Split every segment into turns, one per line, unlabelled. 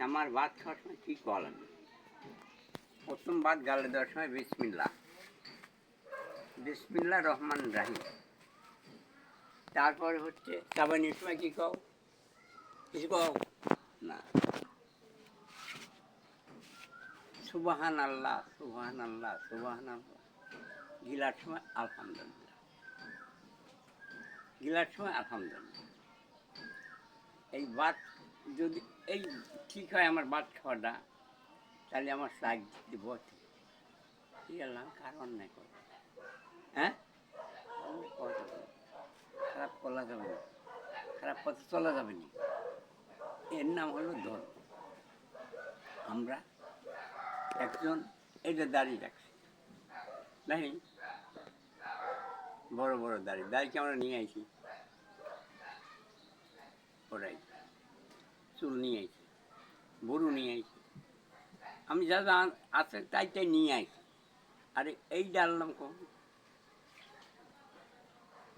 আমার ভাত খাওয়ার সময় কী বলেন, প্রথম ভাত গালে দেওয়ার সময় বিসমিল্লাহ, বিসমিল্লাহ রহমান রাহিম। তারপরে হচ্ছে চাবানির সময় কী কও, কিছু কও না, সুবহান আল্লাহ সুবহান আল্লাহ সুবহান আল্লাহ। গিলার সময় আলহামদুলিল্লাহ, গিলার সময় আলহামদুলিল্লাহ। এই ভাত যদি এই ঠিক হয় আমার ভাত খাওয়াটা, তাহলে আমার শাক দিতে বসে ঠিক আল্লাহ কারণ নাই কথা, হ্যাঁ খারাপ করা যাবে না, খারাপ পথে চলা যাবে না। এর নাম হলো ধর্ম। আমরা একজন এটা দাড়ি রাখছি, দেখি বড় বড় দাড়িকে আমরা নিয়ে আইছি, ওরাই চুল নিয়ে আইছি, গরু নিয়ে আইছি, আমি যা যা আছে তাই তাই নিয়ে আইছি। আরে এই ডাললাম কম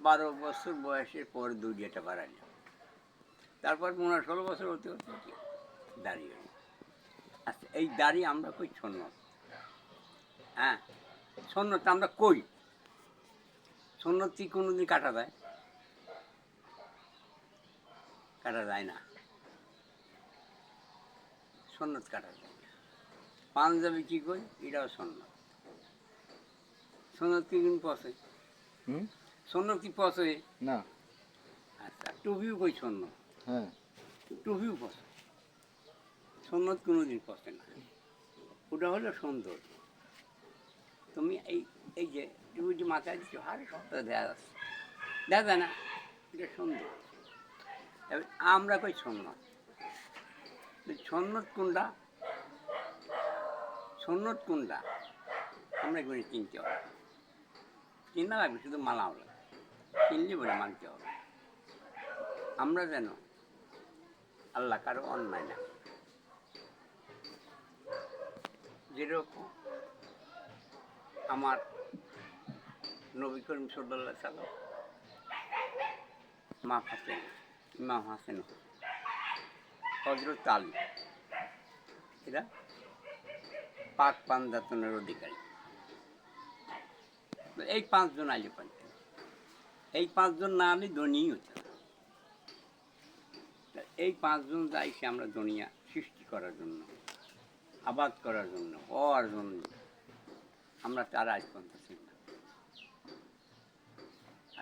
12 বছর বয়সের পর 2 বাড়াইলাম, তারপর 15-16 বছর হতে হতে দাড়ি হল। আচ্ছা এই দাড়ি আমরা কই ছন্ন, হ্যাঁ ছন্নতা আমরা কই, ছন্নতি কোনোদিন কাটা যায়, কাটা যায় না, সন্ন্যত কাটা যায় না। পাঞ্জাবি কী কই, এটাও সন্ন্যত, সন্ন্যত কি দিন পচে, সন্ন্যত কি পচে না। আচ্ছা টুপিও কই সন্ন্যত, হ্যাঁ টুপিও পচে, সন্ন্যত কোনোদিন পচে না। ওটা হলো সুন্দর। তুমি এই এই যে টুপিটি মাথায় দিচ্ছ, আরে সপ্তাহে দেখা যাচ্ছে, দেখা যায় না, এটা সুন্দর। এবার আমরা কই সন্ন্যত, সন্ন্যত কোনটা, সন্ন্যত কোনটা আমরা এগুলি চিনতে হবে, চিনা লাগবে, শুধু মালাও লাগবে, চিনলে বলে মানতে হবে। আমরা যেন আল্লাহ কারো অন্যায় না, যেরকম আমার নবী করিম সাল্লাল্লাহু সাল্লাম মা হাসেন, ইমাম হাসেন, হযরত আলী, এরা পাক পাঞ্জাতনের অধিকারী। এই 5 জন আইলে পারতেন, এই 5 জন না আলে ধনীই হতো না। এই 5 জন যাইছে আমরা দুনিয়া সৃষ্টি করার জন্য, আবাদ করার জন্য, হওয়ার জন্য, আমরা তার আজ পর্যন্ত চিনি না।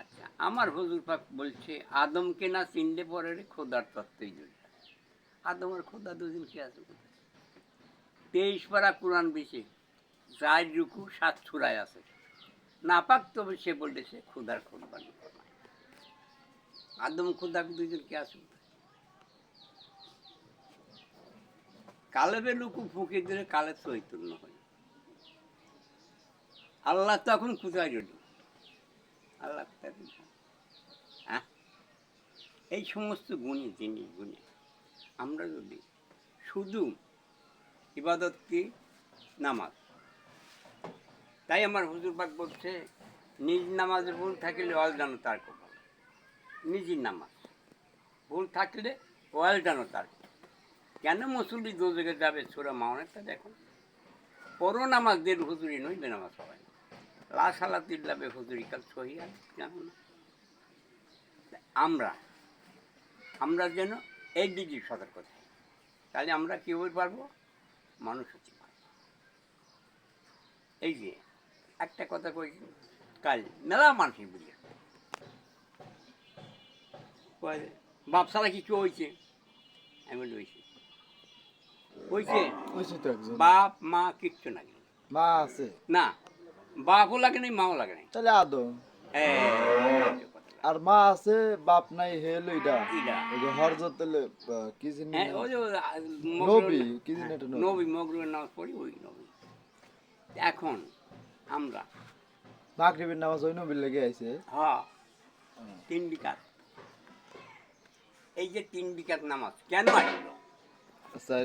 আচ্ছা আমার হুজুর পাক বলছে আদমকে না চিনলে পরে খোদার তত্ত্বই জড়িত। আদম আর খোদা দুদিন কি আছে, 23 পারা কোরআন বেশি, 4 রুকু 7 সূরায় আছে, নাপাক তবে সে বলেছে খোদার কোরবানি। আদম খোদা দুজন কি আছে, কালেবে লুকু ফুঁকে দিলে কালে চৈতন্য হয়। আল্লাহ তো এখন কোথায় রইল, আল্লাহ কোথায়, হ্যাঁ এই সমস্ত গুণী জিনিসগুলি আমরা যদি শুধু ইবাদত কি নামাজ, তাই আমার হুজুর পাক বলছে নিজ নামাজের ভুল থাকলে ওয়াল জানো তার কপাল, নিজের নামাজ ভুল থাকলে ওয়াল জানো তার। কেন মুসল্লি দোজখে যাবে, সূরা মাউনেরটা দেখো, পরো নামাজ দের হুজুরি নইলে নামাজ হবে না, লা সালাত ইল্লা বে হুজুরি কাল সহিহ, জানো না। আমরা যেন এই দিকে সতর্ক থাকি, তাহলে আমরা কী হতে পারবো, মানুষ হতে পারবো। এই যে একটা কথা কই, কাল মেলা মানুষই বুঝে বাপ ছাড়া কিছু হয়েছে, আমি বলি হয়েছে, হয়েছে তো, বাপ মা কিচ্ছু লাগে মা আছে না, বাপও লাগে নাই মাও লাগে নাই, তাহলে আদম আর মা আছে বাপ নাই, হেলো এটা ওই যে হযরত কি জিনিস, ওই যে নবী কি জিনিস, এটা নবী মগরিবের নামাজ পড়ি, ওই নবী। এখন আমরা মাগরিবের নামাজ ওই নবীর লেগে আইছে, হ্যাঁ 3 বিকাত, এই যে 3 বিকাত নামাজ কেন আসলো,